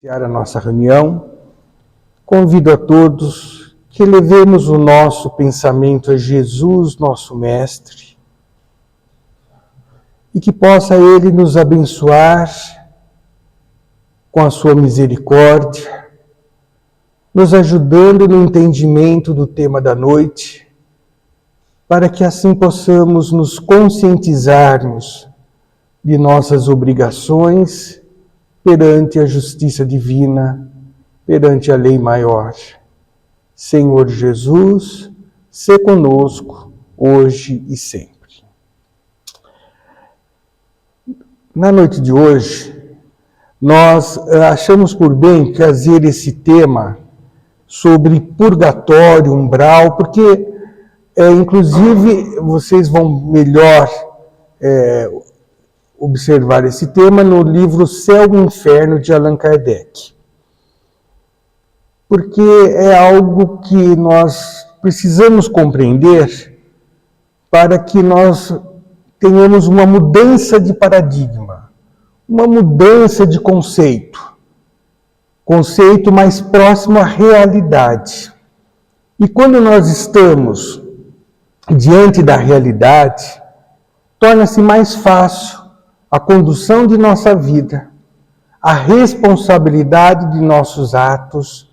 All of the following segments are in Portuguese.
iniciar a nossa reunião, convido a todos que levemos o nosso pensamento a Jesus, nosso Mestre, e que possa Ele nos abençoar com a sua misericórdia, nos ajudando no entendimento do tema da noite, para que assim possamos nos conscientizarmos de nossas obrigações perante a justiça divina, perante a lei maior. Senhor Jesus, sê conosco, hoje e sempre. Na noite de hoje, nós achamos por bem trazer esse tema sobre purgatório, umbral, porque, inclusive, vocês vão melhor observar esse tema no livro Céu e Inferno, de Allan Kardec. Porque é algo que nós precisamos compreender para que nós tenhamos uma mudança de paradigma, uma mudança de conceito mais próximo à realidade. E quando nós estamos diante da realidade, torna-se mais fácil a condução de nossa vida, a responsabilidade de nossos atos,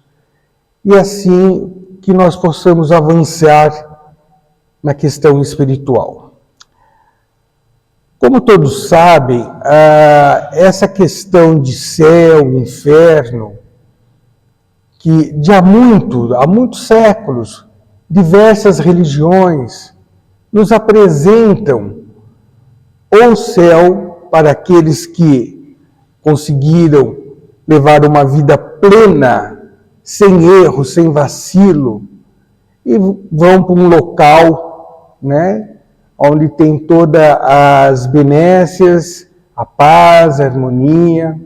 e assim que nós possamos avançar na questão espiritual. Como todos sabem, essa questão de céu, inferno, que há muitos séculos, diversas religiões nos apresentam o céu para aqueles que conseguiram levar uma vida plena, sem erro, sem vacilo, e vão para um local, onde tem todas as benécias, a paz, a harmonia.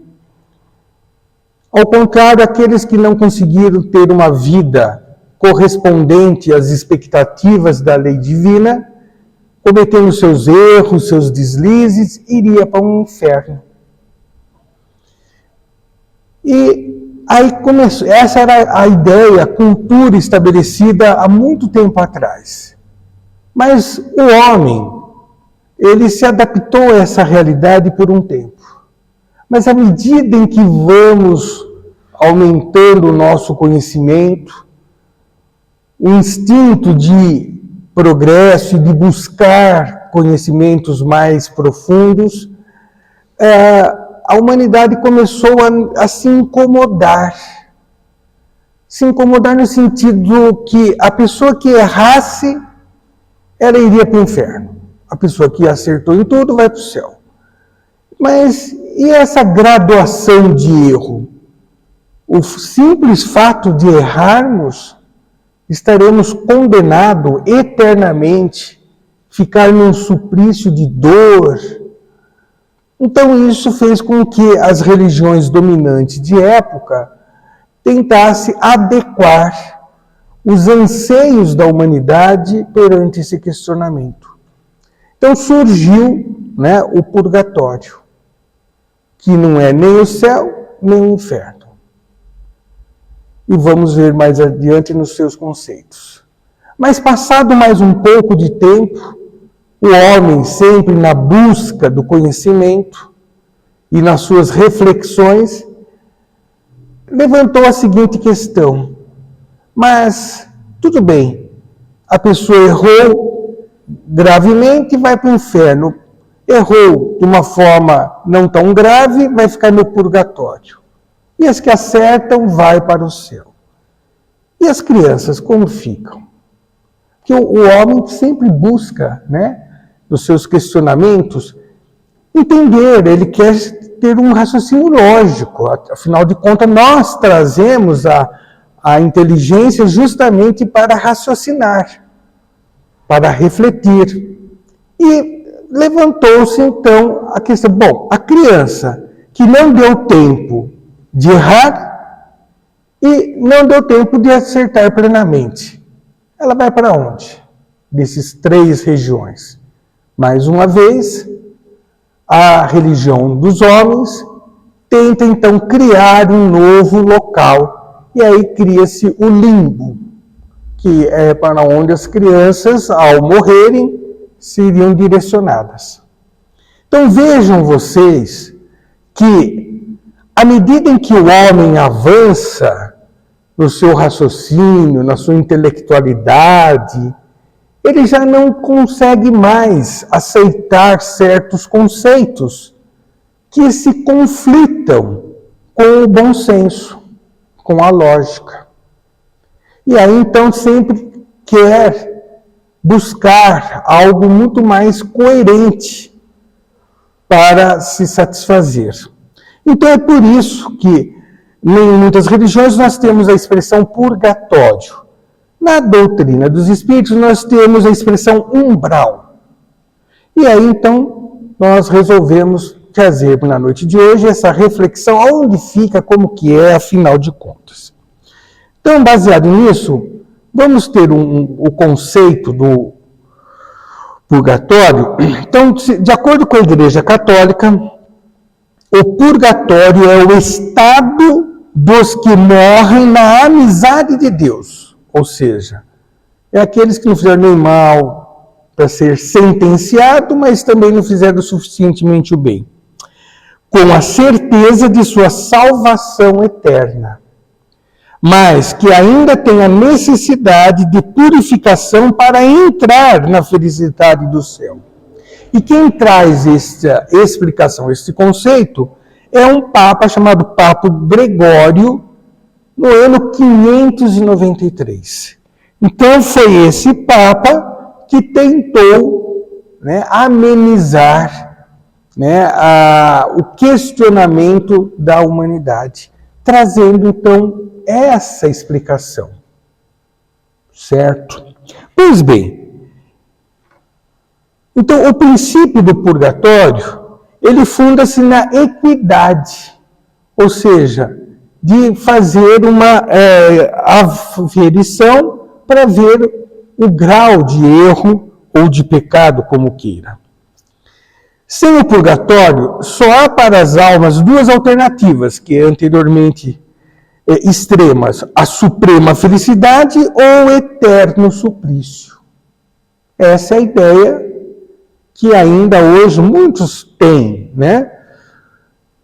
Ao contrário, aqueles que não conseguiram ter uma vida correspondente às expectativas da lei divina, cometendo seus erros, seus deslizes, iria para um inferno. E aí começou, essa era a ideia, a cultura estabelecida há muito tempo atrás. Mas o homem, ele se adaptou a essa realidade por um tempo. Mas à medida em que vamos aumentando o nosso conhecimento, o instinto de progresso e de buscar conhecimentos mais profundos, a humanidade começou a se incomodar. Se incomodar no sentido que a pessoa que errasse, ela iria para o inferno. A pessoa que acertou em tudo vai para o céu. Mas e essa graduação de erro? O simples fato de errarmos, estaremos condenados eternamente, ficar num suplício de dor. Então isso fez com que as religiões dominantes de época tentassem adequar os anseios da humanidade perante esse questionamento. Então surgiu, o purgatório, que não é nem o céu, nem o inferno. E vamos ver mais adiante nos seus conceitos. Mas passado mais um pouco de tempo, o homem, sempre na busca do conhecimento e nas suas reflexões, levantou a seguinte questão: mas tudo bem, a pessoa errou gravemente e vai para o inferno. Errou de uma forma não tão grave, vai ficar no purgatório. E as que acertam, vai para o céu. E as crianças, como ficam? Porque o homem sempre busca, nos seus questionamentos, entender, ele quer ter um raciocínio lógico. Afinal de contas, nós trazemos a inteligência justamente para raciocinar, para refletir. E levantou-se então a questão, a criança que não deu tempo de errar e não deu tempo de acertar plenamente, ela vai para onde? Desses 3 regiões. Mais uma vez, a religião dos homens tenta então criar um novo local. E aí cria-se o limbo, que é para onde as crianças, ao morrerem, seriam direcionadas. Então vejam vocês que, à medida em que o homem avança no seu raciocínio, na sua intelectualidade, ele já não consegue mais aceitar certos conceitos que se conflitam com o bom senso, com a lógica. E aí, então, sempre quer buscar algo muito mais coerente para se satisfazer. Então, é por isso que, em muitas religiões, nós temos a expressão purgatório. Na doutrina dos espíritos, nós temos a expressão umbral. E aí, então, nós resolvemos trazer na noite de hoje essa reflexão, aonde fica, como que é, afinal de contas. Então, baseado nisso, vamos ter o conceito do purgatório. Então, de acordo com a Igreja Católica, o purgatório é o estado dos que morrem na amizade de Deus. Ou seja, é aqueles que não fizeram nem mal para ser sentenciado, mas também não fizeram suficientemente o bem, com a certeza de sua salvação eterna, mas que ainda tem a necessidade de purificação para entrar na felicidade do céu. E quem traz esta explicação, este conceito, é um Papa chamado Papa Gregório, no ano 593. Então foi esse Papa que tentou, amenizar, o questionamento da humanidade, trazendo então essa explicação, certo? Pois bem, então o princípio do purgatório, ele funda-se na equidade, ou seja, de fazer uma aferição para ver o grau de erro ou de pecado, como queira. Sem o purgatório, só há para as almas duas alternativas, que anteriormente extremas: a suprema felicidade ou o eterno suplício. Essa é a ideia que ainda hoje muitos têm,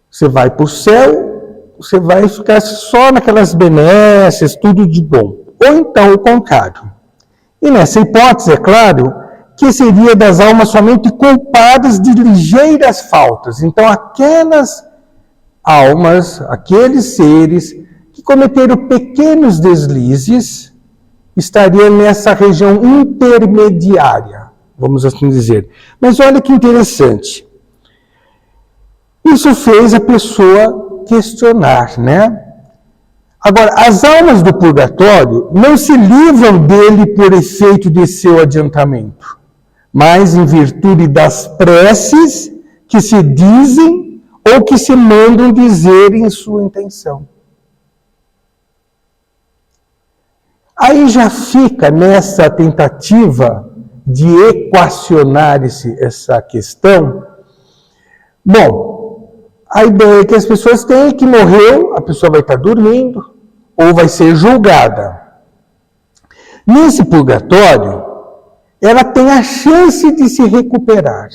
Você vai para o céu, você vai ficar só naquelas benesses, tudo de bom. Ou então o contrário. E nessa hipótese, é claro, que seria das almas somente culpadas de ligeiras faltas. Então, aquelas almas, aqueles seres que cometeram pequenos deslizes, estariam nessa região intermediária, vamos assim dizer. Mas olha que interessante. Isso fez a pessoa questionar, Agora, as almas do purgatório não se livram dele por efeito de seu adiantamento, mas em virtude das preces que se dizem ou que se mandam dizer em sua intenção. Aí já fica nessa tentativa de equacionar essa questão. Bom, a ideia que as pessoas têm é que morreu, a pessoa vai estar dormindo ou vai ser julgada. Nesse purgatório, ela tem a chance de se recuperar.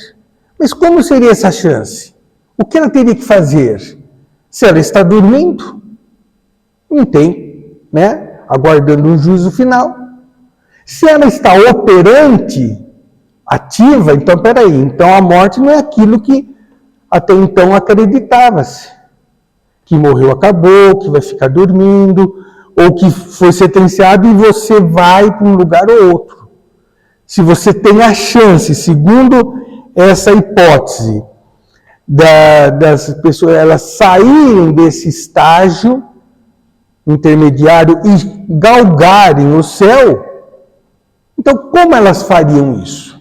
Mas como seria essa chance? O que ela teria que fazer? Se ela está dormindo, não tem, aguardando um juízo final. Se ela está operante, ativa, então peraí, então a morte não é aquilo que até então acreditava-se, que morreu, acabou, que vai ficar dormindo, ou que foi sentenciado e você vai para um lugar ou outro. Se você tem a chance, segundo essa hipótese, das pessoas elas saírem desse estágio intermediário e galgarem o céu, então como elas fariam isso?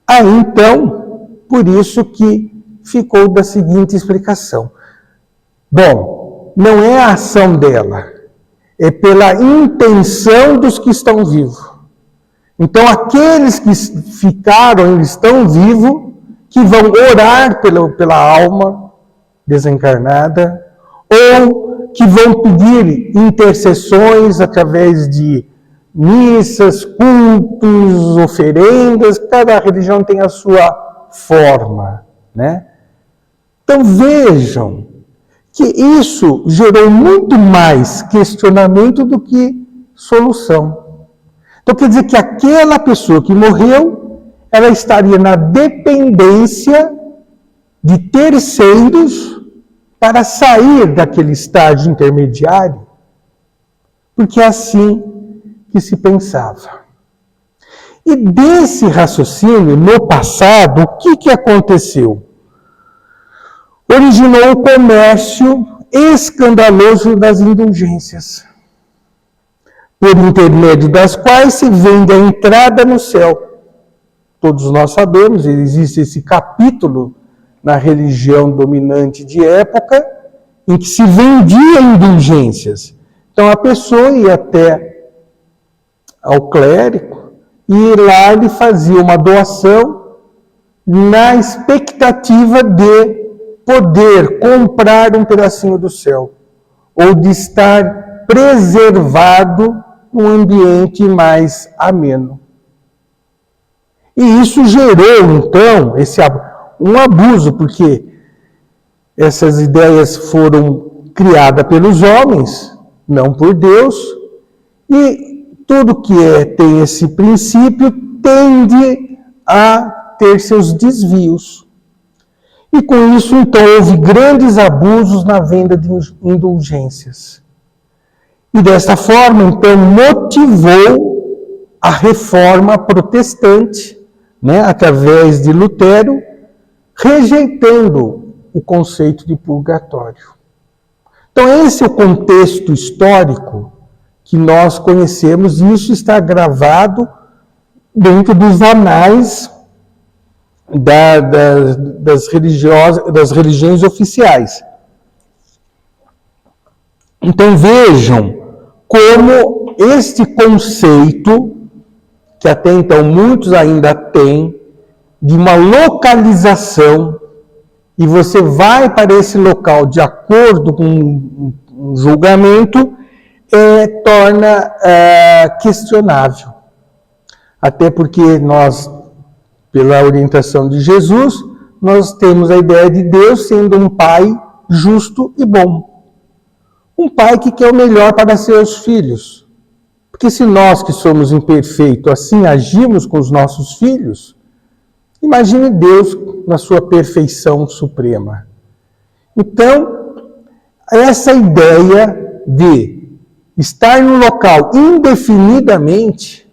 Aí então, por isso que ficou da seguinte explicação. Bom, não é a ação dela, é pela intenção dos que estão vivos. Então, aqueles que ficaram, eles estão vivos, que vão orar pela alma desencarnada, ou que vão pedir intercessões através de missas, cultos, oferendas. Cada religião tem a sua forma, né? Então vejam que isso gerou muito mais questionamento do que solução. Então quer dizer que aquela pessoa que morreu, ela estaria na dependência de terceiros para sair daquele estágio intermediário, porque é assim que se pensava. E desse raciocínio, no passado, o que aconteceu? Originou o comércio escandaloso das indulgências, por intermédio das quais se vende a entrada no céu. Todos nós sabemos, existe esse capítulo na religião dominante de época, em que se vendia indulgências. Então a pessoa ia até ao clérigo e lá ele fazia uma doação na expectativa de poder comprar um pedacinho do céu, ou de estar preservado num ambiente mais ameno. E isso gerou, então, um abuso, porque essas ideias foram criadas pelos homens, não por Deus, e tudo que tem esse princípio tende a ter seus desvios. E com isso, então, houve grandes abusos na venda de indulgências. E desta forma, então, motivou a reforma protestante, né, através de Lutero, rejeitando o conceito de purgatório. Então, esse é o contexto histórico que nós conhecemos, e isso está gravado dentro dos anais das religiões oficiais. Então vejam como este conceito, que até então muitos ainda têm, de uma localização, e você vai para esse local de acordo com um julgamento, torna questionável. Até porque nós, pela orientação de Jesus, nós temos a ideia de Deus sendo um pai justo e bom. Um pai que quer o melhor para seus filhos. Porque se nós que somos imperfeitos assim agimos com os nossos filhos, imagine Deus na sua perfeição suprema. Então, essa ideia de estar no local indefinidamente,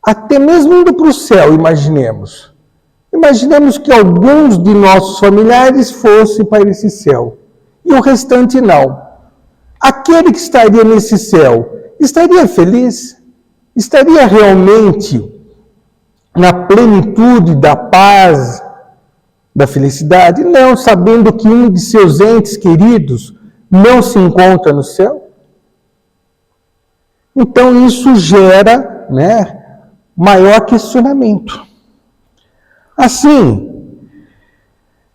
até mesmo indo para o céu, imaginemos. Imaginemos que alguns de nossos familiares fossem para esse céu, e o restante não. Aquele que estaria nesse céu, estaria feliz? Estaria realmente na plenitude da paz, da felicidade? Não, sabendo que um de seus entes queridos não se encontra no céu? Então isso gera, maior questionamento. Assim,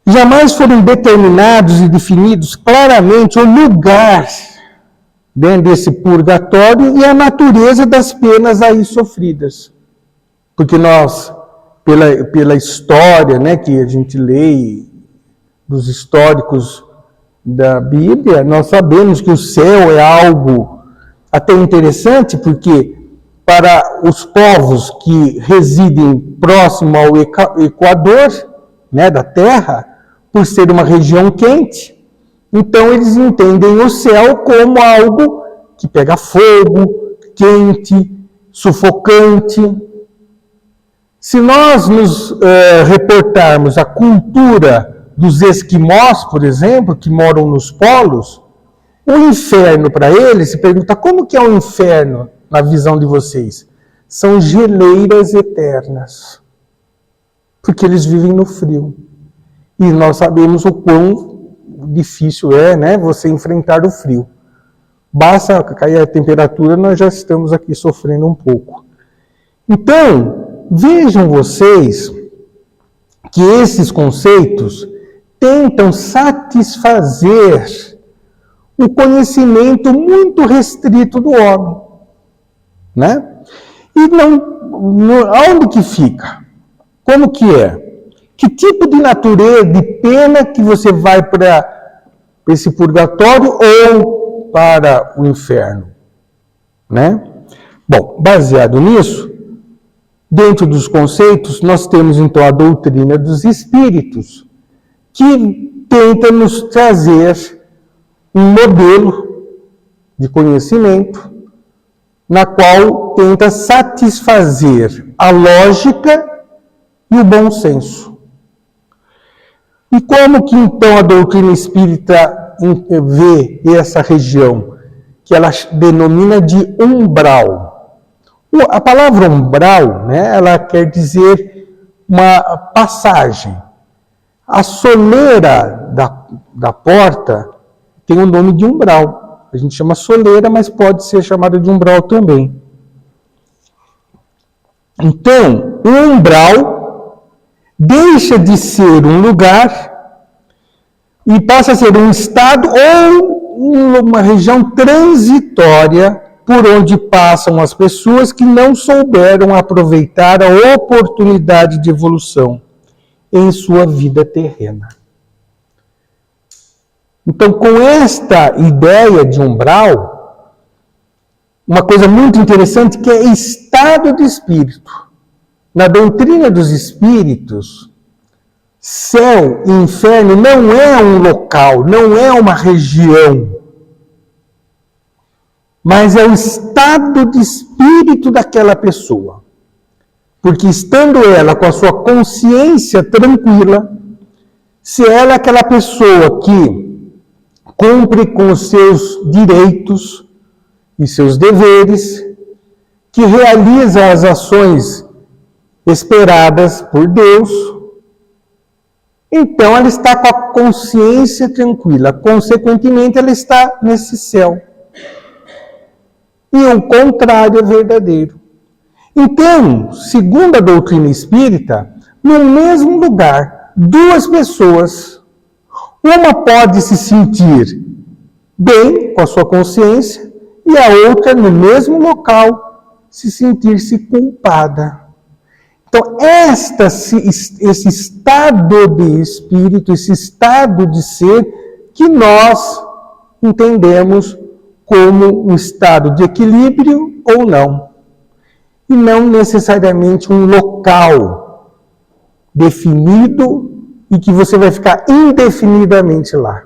jamais foram determinados e definidos claramente o lugar dentro desse purgatório e a natureza das penas aí sofridas. Porque nós, pela história, que a gente lê dos históricos da Bíblia, nós sabemos que o céu é algo até interessante, porque para os povos que residem próximo ao Equador, da Terra, por ser uma região quente, então eles entendem o céu como algo que pega fogo, quente, sufocante. Se nós nos reportarmos a cultura dos esquimós, por exemplo, que moram nos polos, o inferno para eles, se pergunta como que é o inferno na visão de vocês? São geleiras eternas, porque eles vivem no frio. E nós sabemos o quão difícil é, você enfrentar o frio. Basta cair a temperatura, nós já estamos aqui sofrendo um pouco. Então, vejam vocês que esses conceitos tentam satisfazer o conhecimento muito restrito do homem, né? E aonde que fica? Como que é? Que tipo de natureza, de pena que você vai para esse purgatório ou para o inferno, né? Bom, baseado nisso, dentro dos conceitos, nós temos então a doutrina dos espíritos, que tenta nos trazer um modelo de conhecimento na qual tenta satisfazer a lógica e o bom senso. E como que então a doutrina espírita vê essa região, que ela denomina de umbral? A palavra umbral, né, ela quer dizer uma passagem. A soleira da porta tem o nome de umbral. A gente chama soleira, mas pode ser chamada de umbral também. Então, o umbral deixa de ser um lugar e passa a ser um estado ou uma região transitória por onde passam as pessoas que não souberam aproveitar a oportunidade de evolução em sua vida terrena. Então, com esta ideia de umbral, uma coisa muito interessante que é estado de espírito. Na doutrina dos espíritos, céu e inferno não é um local, não é uma região, mas é o estado de espírito daquela pessoa. Porque estando ela com a sua consciência tranquila, se ela é aquela pessoa que cumpre com os seus direitos e seus deveres, que realiza as ações esperadas por Deus, então ela está com a consciência tranquila, consequentemente ela está nesse céu. E o contrário é verdadeiro. Então, segundo a doutrina espírita, no mesmo lugar, duas pessoas, uma pode se sentir bem com a sua consciência e a outra, no mesmo local, se sentir-se culpada. Então, esse estado de espírito, esse estado de ser, que nós entendemos como um estado de equilíbrio ou não. E não necessariamente um local definido e que você vai ficar indefinidamente lá.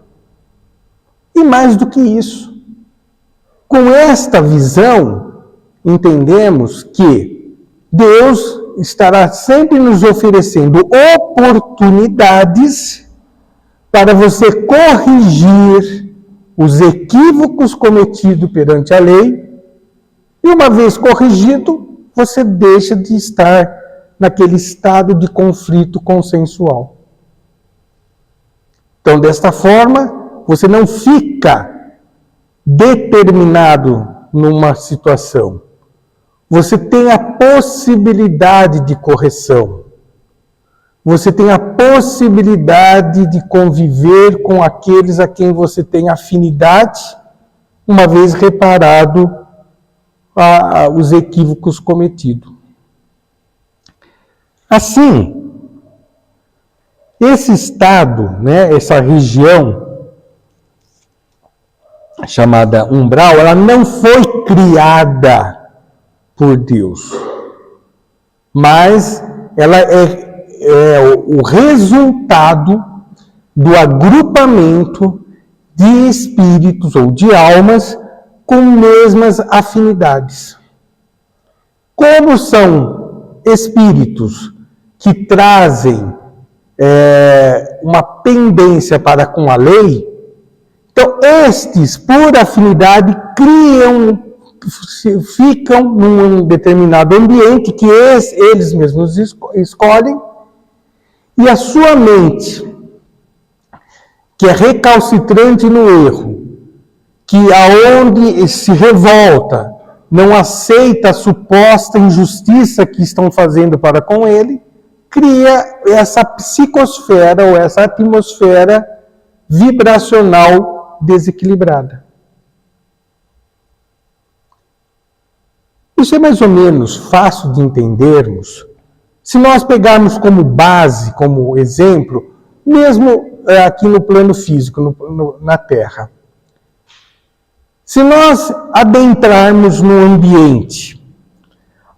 E mais do que isso, com esta visão, entendemos que Deus estará sempre nos oferecendo oportunidades para você corrigir os equívocos cometidos perante a lei, e uma vez corrigido, você deixa de estar naquele estado de conflito consensual. Então, desta forma, você não fica determinado numa situação. Você tem a possibilidade de correção. Você tem a possibilidade de conviver com aqueles a quem você tem afinidade, uma vez reparado os equívocos cometidos. Assim, esse estado, né, essa região chamada umbral, ela não foi criada por Deus, mas ela é o resultado do agrupamento de espíritos ou de almas com mesmas afinidades. Como são espíritos que trazem uma pendência para com a lei, então estes, por afinidade, ficam num determinado ambiente que eles mesmos escolhem, e a sua mente, que é recalcitrante no erro, que aonde se revolta, não aceita a suposta injustiça que estão fazendo para com ele, cria essa psicosfera ou essa atmosfera vibracional desequilibrada. Isso é mais ou menos fácil de entendermos se nós pegarmos como base, como exemplo, mesmo aqui no plano físico, na Terra. Se nós adentrarmos num ambiente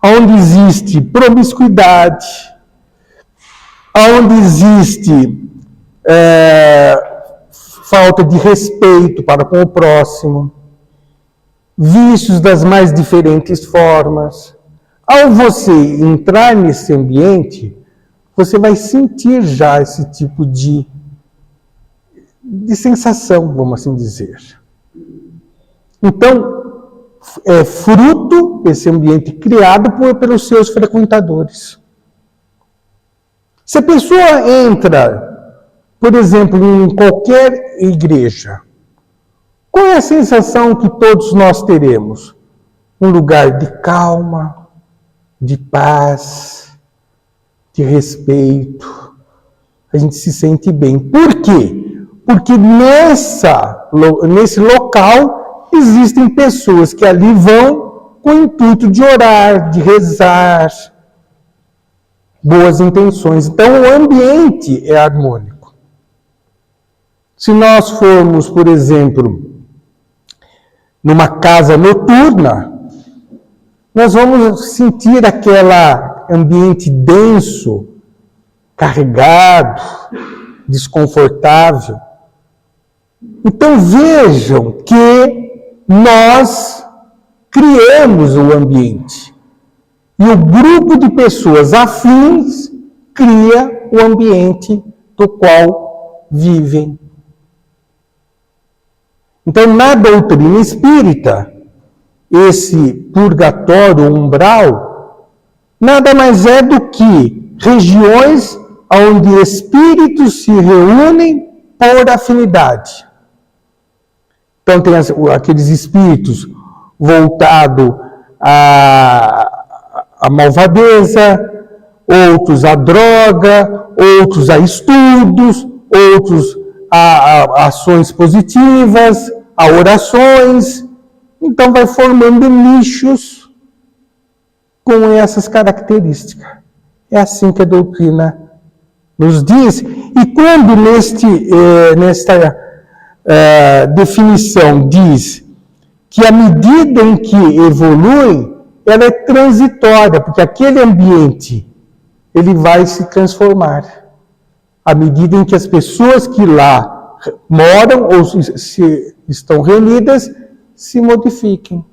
onde existe promiscuidade, onde existe falta de respeito para com o próximo, vícios das mais diferentes formas, ao você entrar nesse ambiente, você vai sentir já esse tipo de sensação, vamos assim dizer. Então, é fruto, esse ambiente criado pelos seus frequentadores. Se a pessoa entra, por exemplo, em qualquer igreja, qual é a sensação que todos nós teremos? Um lugar de calma, de paz, de respeito. A gente se sente bem. Por quê? Porque nesse local existem pessoas que ali vão com o intuito de orar, de rezar, boas intenções. Então, o ambiente é harmônico. Se nós formos, por exemplo, numa casa noturna, nós vamos sentir aquele ambiente denso, carregado, desconfortável. Então vejam que nós criamos o ambiente. E o grupo de pessoas afins cria o ambiente do qual vivem. Então, na doutrina espírita, esse purgatório umbral nada mais é do que regiões onde espíritos se reúnem por afinidade. Então, tem aqueles espíritos voltados à malvadeza, outros à droga, outros a estudos, outros a ações positivas, a orações. Então, vai formando nichos com essas características. É assim que a doutrina nos diz. E quando nesta definição diz que a medida em que evolui, ela é transitória, porque aquele ambiente ele vai se transformar à medida em que as pessoas que lá moram ou se estão reunidas se modifiquem.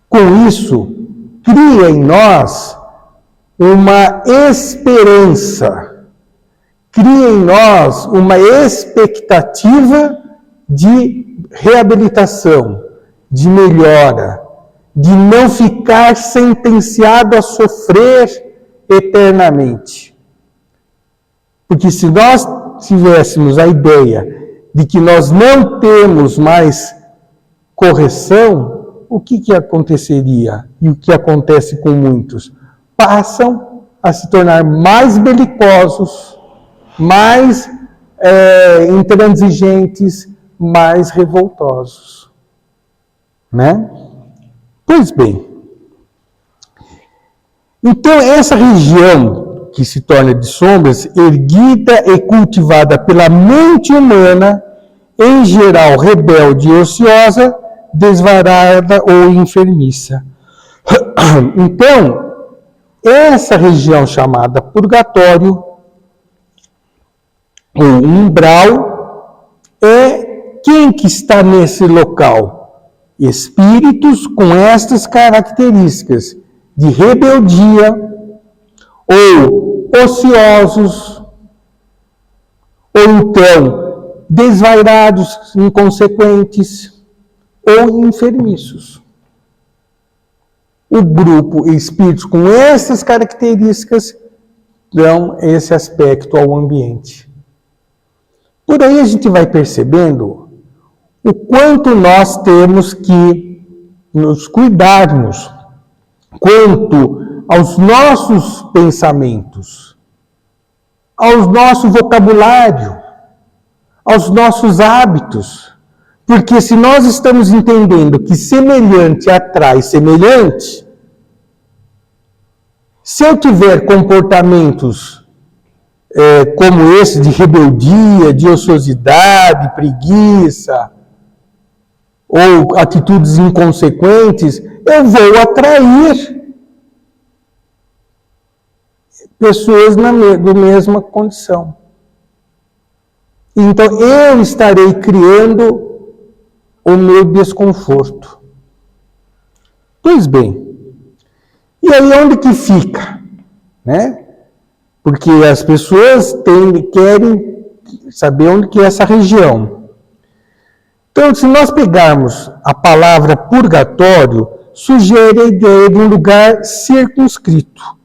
Com isso, cria em nós uma esperança, cria em nós uma expectativa de reabilitação, de melhora, de não ficar sentenciado a sofrer eternamente. Porque se nós tivéssemos a ideia de que nós não temos mais correção, o que aconteceria? E o que acontece com muitos? Passam a se tornar mais belicosos, mais intransigentes, mais revoltosos. Né? Pois bem, então essa região que se torna de sombras, erguida e cultivada pela mente humana, em geral rebelde e ociosa, desvarada ou enfermiça. Então, essa região chamada purgatório, ou umbral, é quem que está nesse local? Espíritos com estas características de rebeldia, ou ociosos, ou então desvairados, inconsequentes, ou enfermiços. O grupo espíritos com essas características dão esse aspecto ao ambiente. Por aí a gente vai percebendo o quanto nós temos que nos cuidarmos, quanto aos nossos pensamentos, ao nosso vocabulário, aos nossos hábitos. Porque se nós estamos entendendo que semelhante atrai semelhante, se eu tiver comportamentos como esse de rebeldia, de ociosidade, preguiça, ou atitudes inconsequentes, eu vou atrair pessoas da mesma condição. Então, eu estarei criando o meu desconforto. Pois bem, e aí onde que fica? Né? Porque as pessoas querem saber onde que é essa região. Então, se nós pegarmos a palavra purgatório, sugere a ideia de um lugar circunscrito.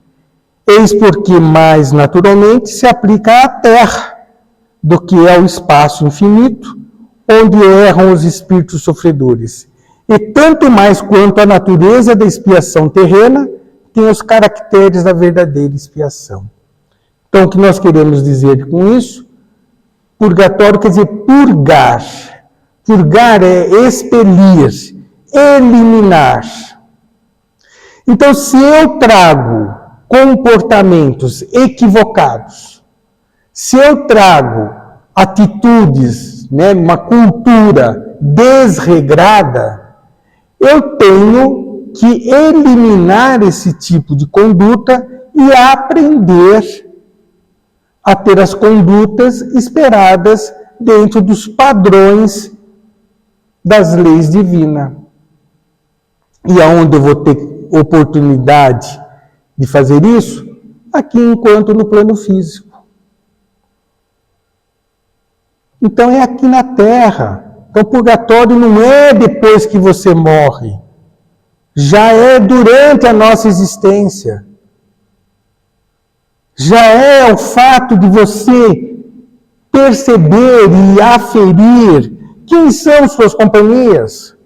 Eis porque mais naturalmente se aplica à Terra do que ao espaço infinito, onde erram os espíritos sofredores. E tanto mais quanto a natureza da expiação terrena tem os caracteres da verdadeira expiação. Então, o que nós queremos dizer com isso? Purgatório quer dizer purgar. Purgar é expelir, eliminar. Então, se eu trago comportamentos equivocados, se eu trago atitudes, uma cultura desregrada, eu tenho que eliminar esse tipo de conduta e aprender a ter as condutas esperadas dentro dos padrões das leis divinas. E aonde eu vou ter oportunidade de fazer isso? Aqui, enquanto no plano físico. Então é aqui na Terra. Então o purgatório não é depois que você morre. Já é durante a nossa existência. Já é o fato de você perceber e aferir quem são suas companhias,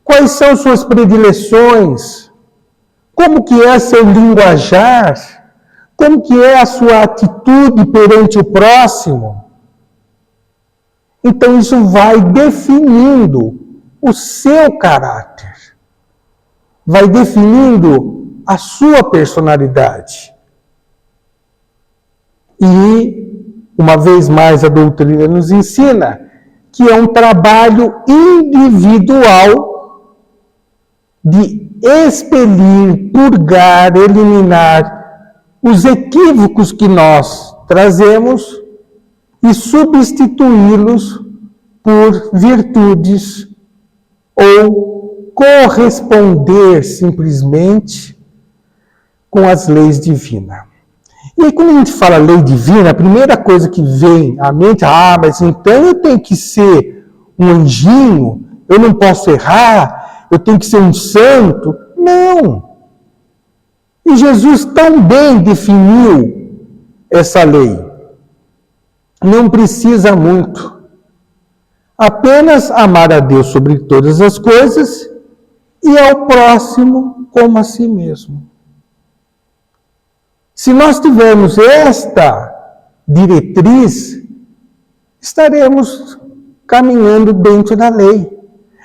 quais são suas predileções, como que é seu linguajar, como que é a sua atitude perante o próximo. Então isso vai definindo o seu caráter, vai definindo a sua personalidade. E, uma vez mais, a doutrina nos ensina que é um trabalho individual de expelir, purgar, eliminar os equívocos que nós trazemos e substituí-los por virtudes ou corresponder simplesmente com as leis divinas. E aí, quando a gente fala lei divina, a primeira coisa que vem à mente, mas então eu tenho que ser um anjinho, eu não posso errar, eu tenho que ser um santo. Não! E Jesus também definiu essa lei. Não precisa muito. Apenas amar a Deus sobre todas as coisas e ao próximo como a si mesmo. Se nós tivermos esta diretriz, estaremos caminhando dentro da lei.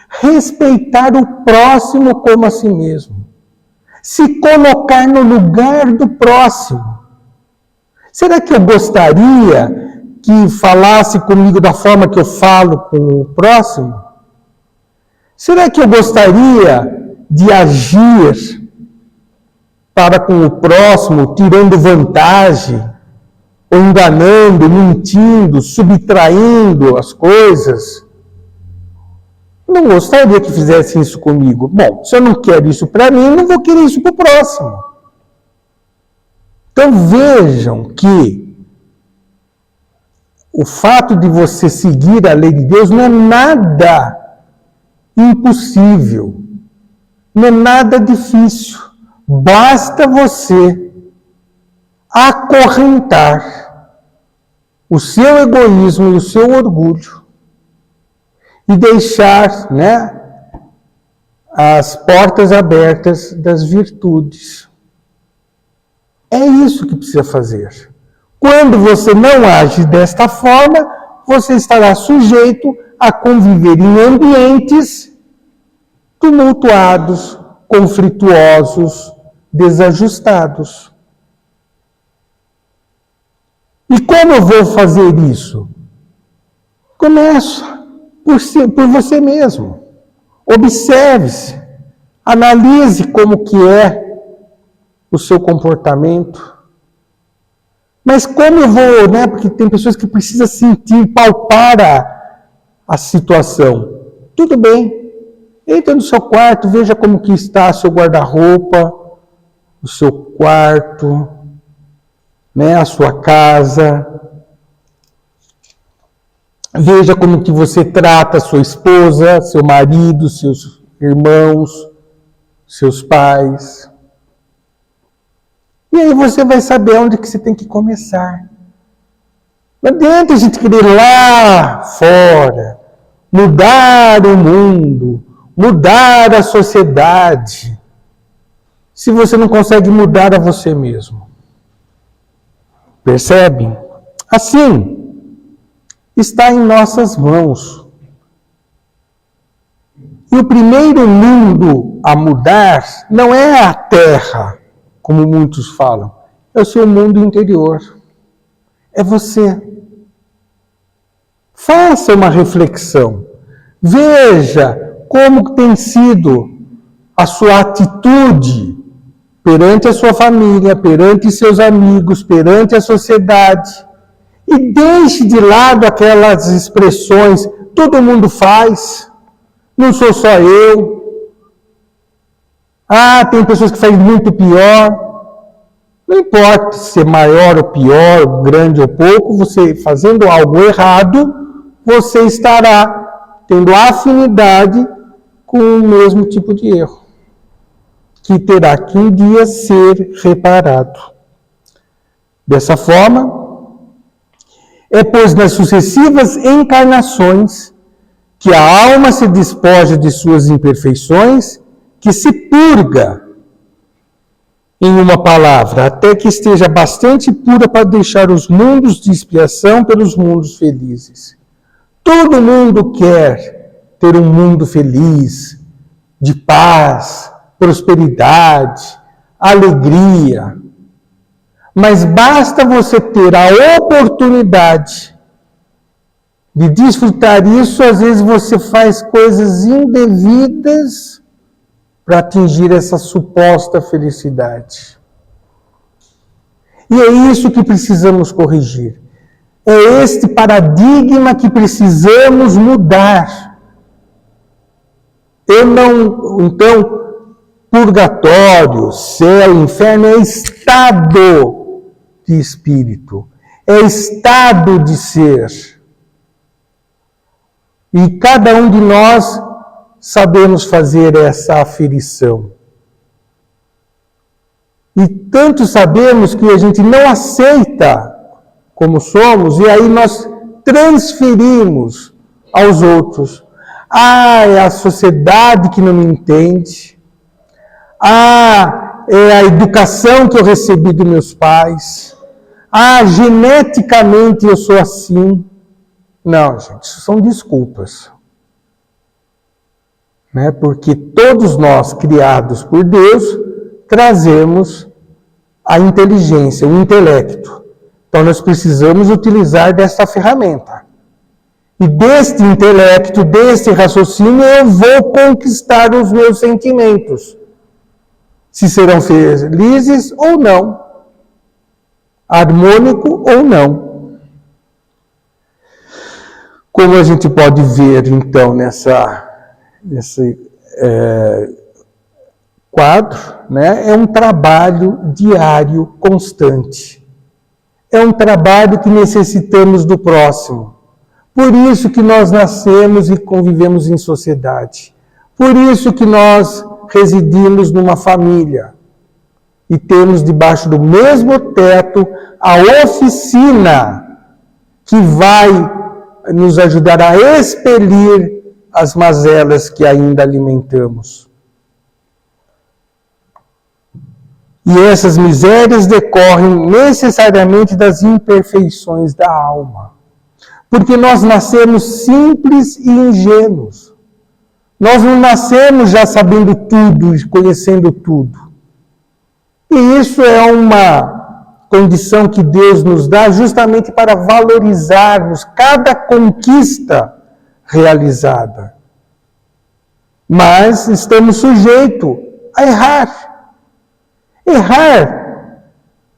Respeitar o próximo como a si mesmo. Se colocar no lugar do próximo. Será que eu gostaria que falasse comigo da forma que eu falo com o próximo? Será que eu gostaria de agir para com o próximo, tirando vantagem, ou enganando, mentindo, subtraindo as coisas? Não gostaria que fizesse isso comigo. Bom, se eu não quero isso para mim, não vou querer isso para o próximo. Então vejam que o fato de você seguir a lei de Deus não é nada impossível, não é nada difícil. Basta você acorrentar o seu egoísmo e o seu orgulho e deixar, as portas abertas das virtudes. É isso que precisa fazer. Quando você não age desta forma, você estará sujeito a conviver em ambientes tumultuados, conflituosos, desajustados. E como eu vou fazer isso? Começa por você mesmo. Observe-se, analise como que é o seu comportamento. Mas como eu vou, né? Porque tem pessoas que precisam sentir, palpar a situação. Tudo bem. Entra no seu quarto, veja como que está seu guarda-roupa, o seu quarto, né, a sua casa. Veja como que você trata sua esposa, seu marido, seus irmãos, seus pais. E aí você vai saber onde que você tem que começar. Não adianta a gente querer ir lá fora, mudar o mundo, mudar a sociedade, se você não consegue mudar a você mesmo. Percebem? Assim, está em nossas mãos. E o primeiro mundo a mudar não é a terra, como muitos falam, é o seu mundo interior. É você. Faça uma reflexão. Veja como tem sido a sua atitude perante a sua família, perante seus amigos, perante a sociedade. E deixe de lado aquelas expressões, todo mundo faz, não sou só eu. Ah, tem pessoas que fazem muito pior. Não importa se é maior ou pior, grande ou pouco, você fazendo algo errado, você estará tendo afinidade com o mesmo tipo de erro, que terá que um dia ser reparado. Dessa forma, é pois nas sucessivas encarnações que a alma se despoja de suas imperfeições, que se purga, em uma palavra, até que esteja bastante pura para deixar os mundos de expiação pelos mundos felizes. Todo mundo quer ter um mundo feliz, de paz, prosperidade, alegria. Mas basta você ter a oportunidade de desfrutar isso, às vezes você faz coisas indevidas para atingir essa suposta felicidade. E é isso que precisamos corrigir. É este paradigma que precisamos mudar. Então, purgatório, céu, inferno é estado de espírito, é estado de ser. E cada um de nós sabemos fazer essa aferição. E tanto sabemos que a gente não aceita como somos, e aí nós transferimos aos outros. Ah, é a sociedade que não me entende. Ah, é a educação que eu recebi dos meus pais. Ah, geneticamente eu sou assim. Não, gente, isso são desculpas. Né? Porque todos nós, criados por Deus, trazemos a inteligência, o intelecto. Então nós precisamos utilizar desta ferramenta. E deste intelecto, deste raciocínio, eu vou conquistar os meus sentimentos. Se serão felizes ou não. Harmônico ou não. Como a gente pode ver, então, nesse quadro, né, é um trabalho diário, constante. É um trabalho que necessitamos do próximo. Por isso que nós nascemos e convivemos em sociedade. Por isso que nós residimos numa família. E temos debaixo do mesmo teto a oficina que vai nos ajudar a expelir as mazelas que ainda alimentamos. E essas misérias decorrem necessariamente das imperfeições da alma. Porque nós nascemos simples e ingênuos. Nós não nascemos já sabendo tudo e conhecendo tudo. E isso é uma condição que Deus nos dá justamente para valorizarmos cada conquista realizada. Mas estamos sujeitos a errar. Errar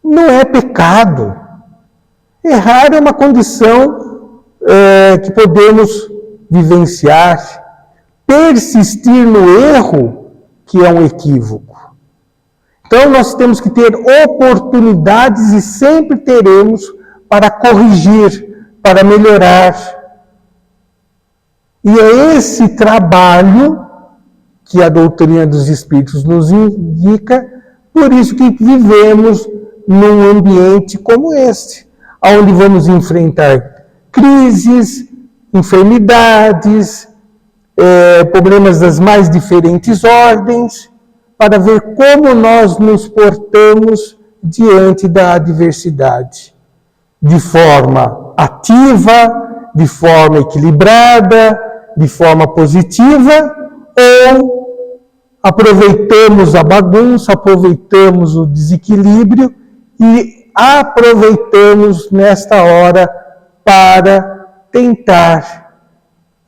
não é pecado. Errar é uma condição que podemos vivenciar. Persistir no erro, que é um equívoco. Então nós temos que ter oportunidades e sempre teremos para corrigir, para melhorar. E é esse trabalho que a doutrina dos Espíritos nos indica, por isso que vivemos num ambiente como este, onde vamos enfrentar crises, enfermidades, problemas das mais diferentes ordens, para ver como nós nos portamos diante da adversidade, de forma ativa, de forma equilibrada, de forma positiva, ou aproveitamos a bagunça, aproveitamos o desequilíbrio e aproveitamos nesta hora para tentar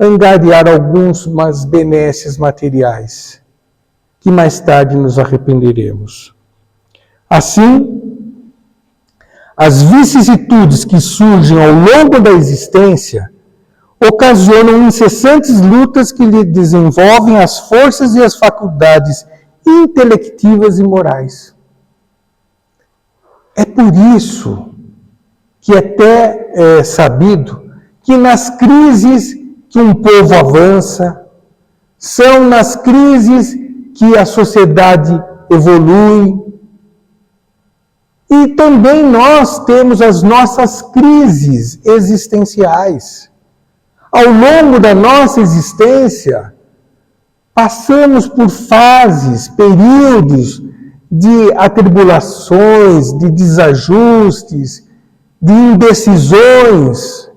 angariar algumas benesses materiais, que mais tarde nos arrependeremos. Assim, as vicissitudes que surgem ao longo da existência ocasionam incessantes lutas que lhe desenvolvem as forças e as faculdades intelectivas e morais. É por isso que até é sabido que nas crises que um povo avança, são nas crises que a sociedade evolui. E também nós temos as nossas crises existenciais. Ao longo da nossa existência, passamos por fases, períodos de atribulações, de desajustes, de indecisões.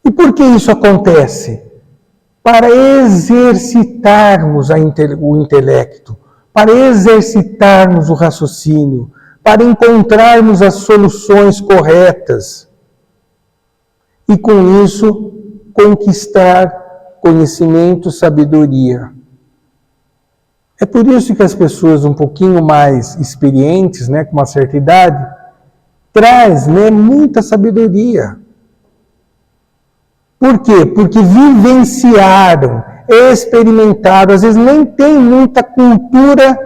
E por que isso acontece? Para exercitarmos o intelecto, para exercitarmos o raciocínio, para encontrarmos as soluções corretas. E com isso, conquistar conhecimento, sabedoria. É por isso que as pessoas um pouquinho mais experientes, com uma certa idade, traz muita sabedoria. Por quê? Porque vivenciaram, experimentaram, às vezes nem tem muita cultura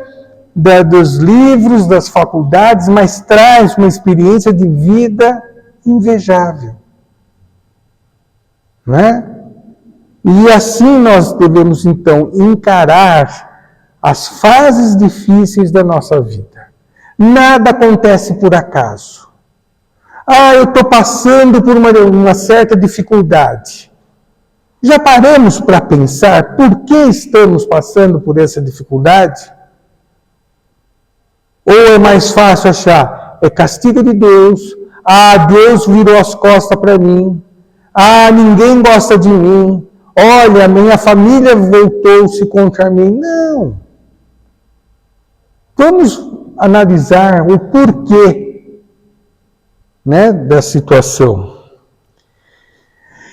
dos livros, das faculdades, mas traz uma experiência de vida invejável. E assim nós devemos, então, encarar as fases difíceis da nossa vida. Nada acontece por acaso. Eu estou passando por uma certa dificuldade. Já paramos para pensar por que estamos passando por essa dificuldade? Ou é mais fácil achar, é castigo de Deus, Deus virou as costas para mim, ninguém gosta de mim, olha, minha família voltou-se contra mim. Não. Vamos analisar o porquê da situação.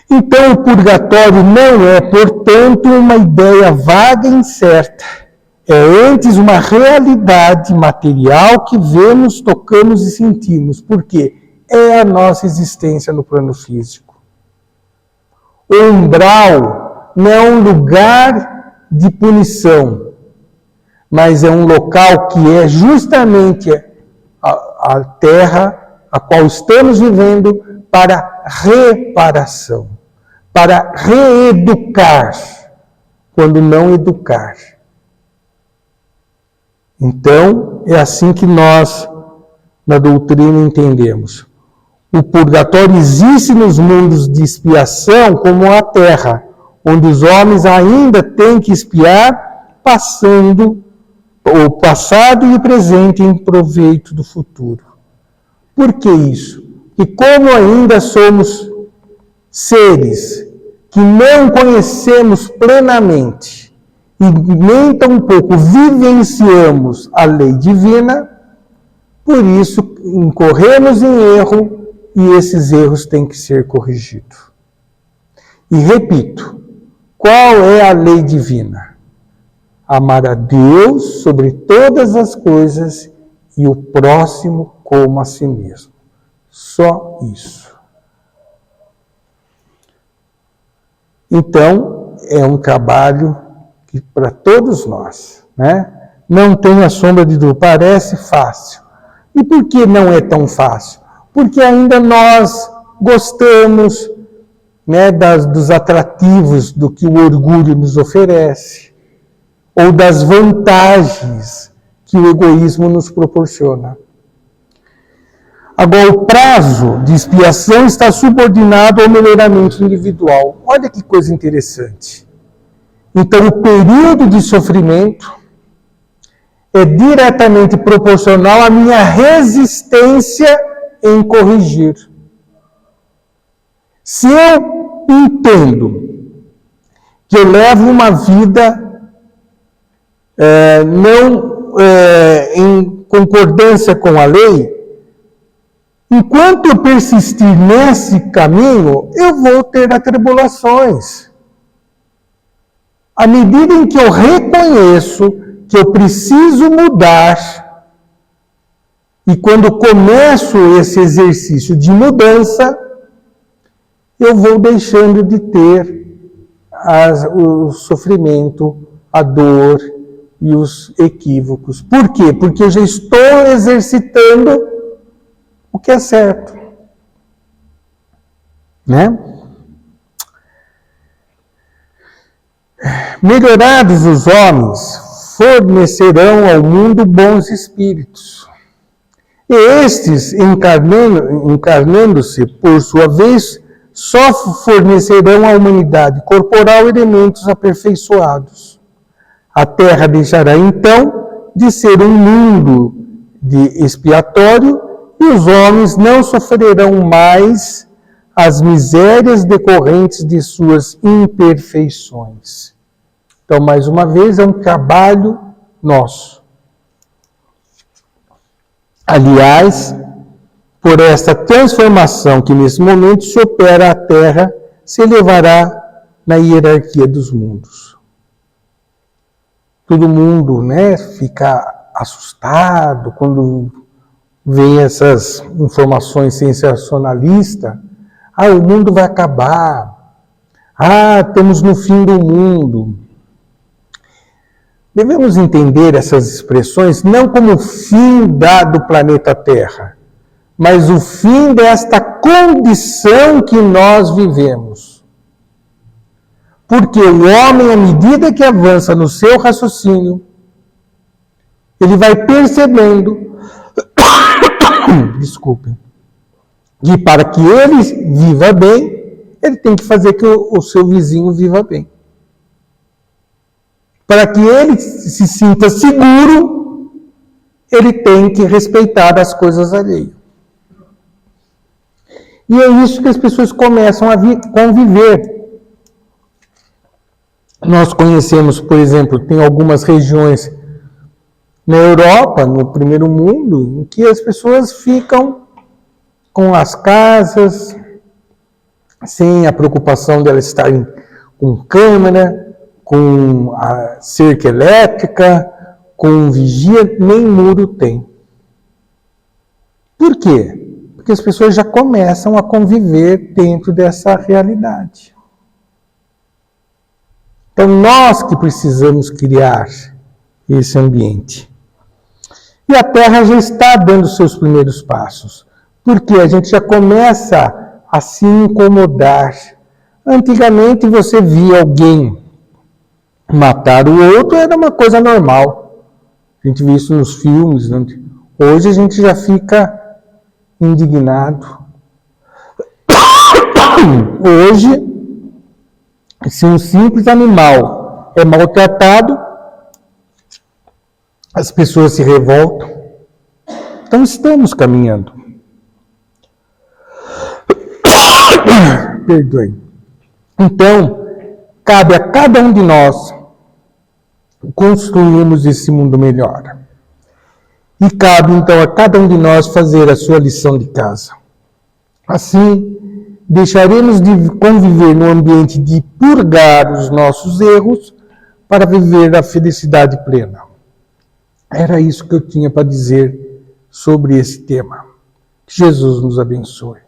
Então, o purgatório não é, portanto, uma ideia vaga e incerta. É antes uma realidade material que vemos, tocamos e sentimos. Por quê? É a nossa existência no plano físico. O umbral não é um lugar de punição, mas é um local que é justamente a terra a qual estamos vivendo para reparação, para reeducar, quando não educar. Então, é assim que nós, na doutrina, entendemos. O purgatório existe nos mundos de expiação como a terra, onde os homens ainda têm que expiar, passando o passado e o presente em proveito do futuro. Por que isso? E como ainda somos seres que não conhecemos plenamente e nem tampouco vivenciamos a lei divina, por isso incorremos em erro e esses erros têm que ser corrigidos. E repito, qual é a lei divina? Amar a Deus sobre todas as coisas e o próximo como a si mesmo. Só isso. Então, é um trabalho que para todos nós, né? Não tenha sombra de dúvida, parece fácil. E por que não é tão fácil? Porque ainda nós gostamos, né, dos atrativos do que o orgulho nos oferece, ou das vantagens que o egoísmo nos proporciona. Agora, o prazo de expiação está subordinado ao melhoramento individual. Olha que coisa interessante. Então, o período de sofrimento é diretamente proporcional à minha resistência em corrigir. Se eu entendo que eu levo uma vida em concordância com a lei, enquanto eu persistir nesse caminho, eu vou ter atribulações. À medida em que eu reconheço que eu preciso mudar, e quando começo esse exercício de mudança, eu vou deixando de ter o sofrimento, a dor e os equívocos. Por quê? Porque eu já estou exercitando o que é certo. Né? Melhorados os homens, fornecerão ao mundo bons espíritos. E estes, encarnando-se, por sua vez, só fornecerão à humanidade corporal elementos aperfeiçoados. A Terra deixará, então, de ser um mundo de expiatório e os homens não sofrerão mais as misérias decorrentes de suas imperfeições. Então, mais uma vez, é um trabalho nosso. Aliás, por esta transformação que nesse momento se opera, a Terra se elevará na hierarquia dos mundos. Todo mundo, né, fica assustado quando vem essas informações sensacionalistas. O mundo vai acabar. Estamos no fim do mundo. Devemos entender essas expressões não como o fim do planeta Terra, mas o fim desta condição que nós vivemos. Porque o homem, à medida que avança no seu raciocínio, ele vai percebendo, desculpem, que para que ele viva bem, ele tem que fazer que o seu vizinho viva bem. Para que ele se sinta seguro, ele tem que respeitar as coisas alheias. E é isso que as pessoas começam a conviver. Nós conhecemos, por exemplo, tem algumas regiões na Europa, no primeiro mundo, em que as pessoas ficam com as casas, sem a preocupação de elas estarem com câmera, com a cerca elétrica, com vigia, nem muro tem. Por quê? Porque as pessoas já começam a conviver dentro dessa realidade. Então, nós que precisamos criar esse ambiente. E a Terra já está dando seus primeiros passos. Porque a gente já começa a se incomodar. Antigamente, você via alguém matar o outro, era uma coisa normal. A gente vê isso nos filmes. Né? Hoje a gente já fica indignado. Hoje, se um simples animal é maltratado, as pessoas se revoltam. Então estamos caminhando. Perdoe. Então, cabe a cada um de nós construirmos esse mundo melhor. E cabe, então, a cada um de nós fazer a sua lição de casa. Assim, deixaremos de conviver no ambiente de purgar os nossos erros para viver a felicidade plena. Era isso que eu tinha para dizer sobre esse tema. Que Jesus nos abençoe.